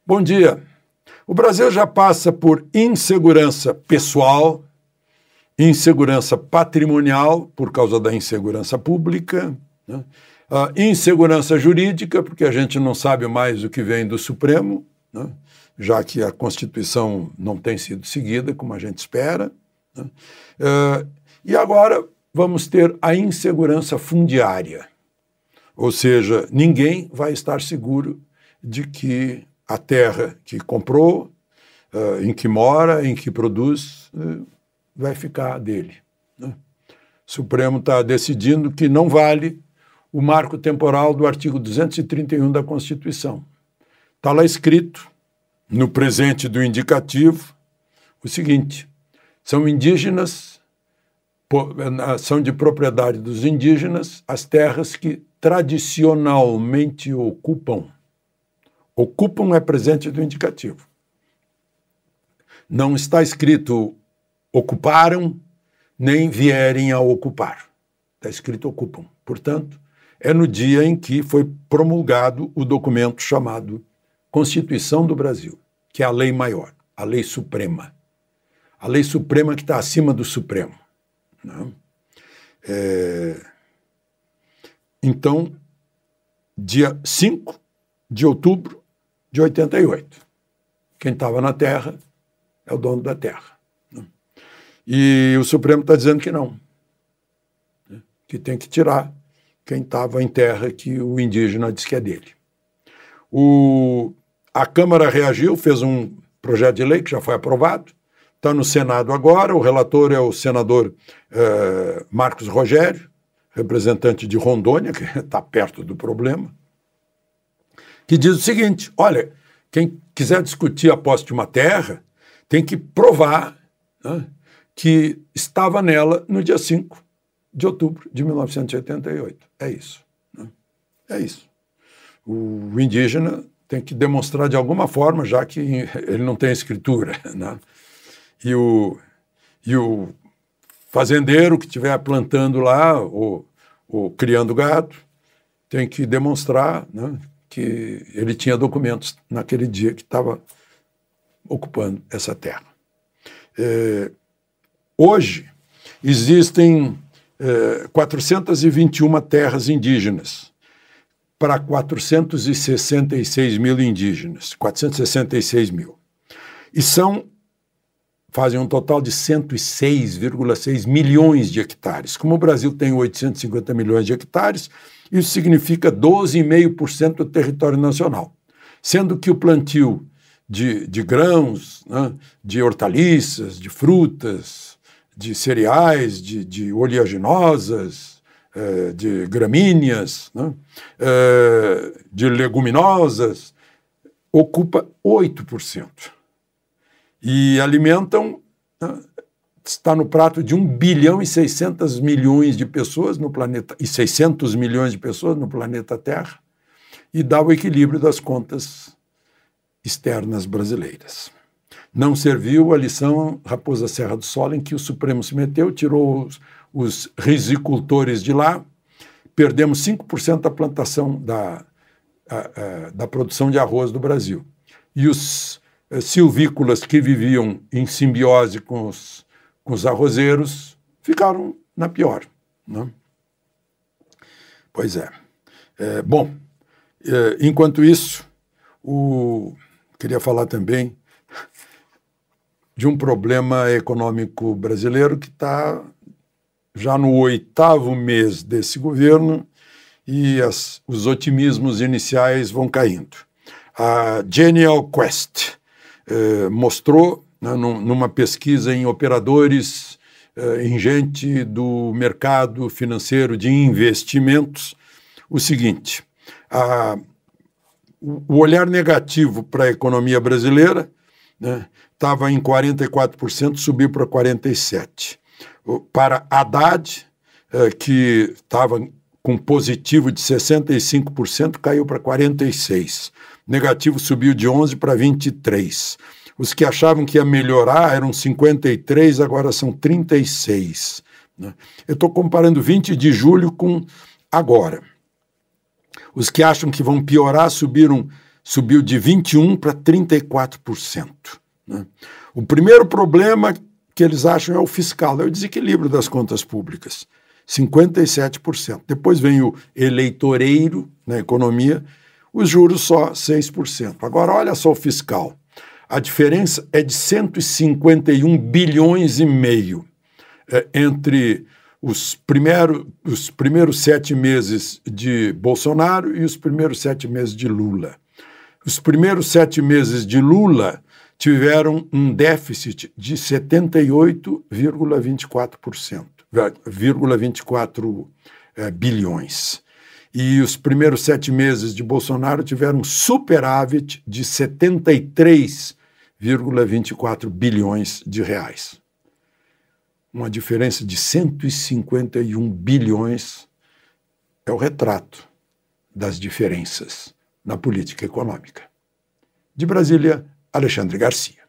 Bom dia. O Brasil já passa por insegurança pessoal, insegurança patrimonial, por causa da insegurança pública, né? Insegurança jurídica, porque a gente não sabe mais o que vem do Supremo, né? Já que a Constituição não tem sido seguida como a gente espera, né? E agora vamos ter a insegurança fundiária, ou seja, ninguém vai estar seguro de que a terra que comprou, em que mora, em que produz, vai ficar dele, né? O Supremo está decidindo que não vale o marco temporal do artigo 231 da Constituição. Está lá escrito, no presente do indicativo, o seguinte: são indígenas, são de propriedade dos indígenas as terras que tradicionalmente ocupam. Ocupam é presente do indicativo. Não está escrito ocuparam, nem vierem a ocupar. Está escrito ocupam. Portanto, é no dia em que foi promulgado o documento chamado Constituição do Brasil, que é a lei maior, a lei suprema. A lei suprema que está acima do Supremo, né? Então, dia 5 de outubro de 88. Quem estava na terra é o dono da terra, né? E o Supremo está dizendo que não, né? Que tem que tirar quem estava em terra que o indígena diz que é dele. A Câmara reagiu, fez um projeto de lei que já foi aprovado, está no Senado agora, o relator é o senador Marcos Rogério, representante de Rondônia, que está perto do problema, que diz o seguinte: olha, quem quiser discutir a posse de uma terra tem que provar, né, que estava nela no dia 5 de outubro de 1988. É isso, né? É isso. O indígena tem que demonstrar de alguma forma, já que ele não tem escritura, né? E o fazendeiro que estiver plantando lá ou criando gado tem que demonstrar, né, que ele tinha documentos naquele dia que estava ocupando essa terra. Hoje existem 421 terras indígenas para 466 mil indígenas, 466 mil. E fazem um total de 106,6 milhões de hectares. Como o Brasil tem 850 milhões de hectares, isso significa 12,5% do território nacional, sendo que o plantio de grãos, né, de hortaliças, de frutas, de cereais, de oleaginosas, de gramíneas, né, de leguminosas, ocupa 8%. E alimentam, está no prato de 1 bilhão e 600 milhões de pessoas no planeta, e 600 milhões de pessoas no planeta Terra, e dá o equilíbrio das contas externas brasileiras. Não serviu a lição Raposa Serra do Sol, em que o Supremo se meteu, tirou os risicultores de lá, perdemos 5% da plantação da produção de arroz do Brasil. E os silvícolas que viviam em simbiose com os arrozeiros ficaram na pior, né? Pois é. Bom, enquanto isso, queria falar também de um problema econômico brasileiro que está já no 8º mês desse governo e os otimismos iniciais vão caindo. A Genial Quest mostrou, né, numa pesquisa em operadores, em gente do mercado financeiro de investimentos, o seguinte: o olhar negativo para a economia brasileira, né, estava em 44%, subiu para 47%. Para Haddad, que estava com positivo de 65%, caiu para 46%. Negativo subiu de 11% para 23%. Os que achavam que ia melhorar eram 53%, agora são 36%. Né? Eu estou comparando 20 de julho com agora. Os que acham que vão piorar subiram subiu de 21% para 34%. Né? O primeiro problema que eles acham é o fiscal, é o desequilíbrio das contas públicas, 57%. Depois vem o eleitoreiro na economia, os juros só 6%. Agora, olha só o fiscal. A diferença é de 151 bilhões e meio entre os primeiros 7 meses de Bolsonaro e os primeiros 7 meses de Lula. Os primeiros 7 meses de Lula tiveram um déficit de 78,24 bilhões. E os primeiros 7 meses de Bolsonaro tiveram um superávit de 73,24 bilhões de reais. Uma diferença de 151 bilhões é o retrato das diferenças na política econômica. De Brasília, Alexandre Garcia.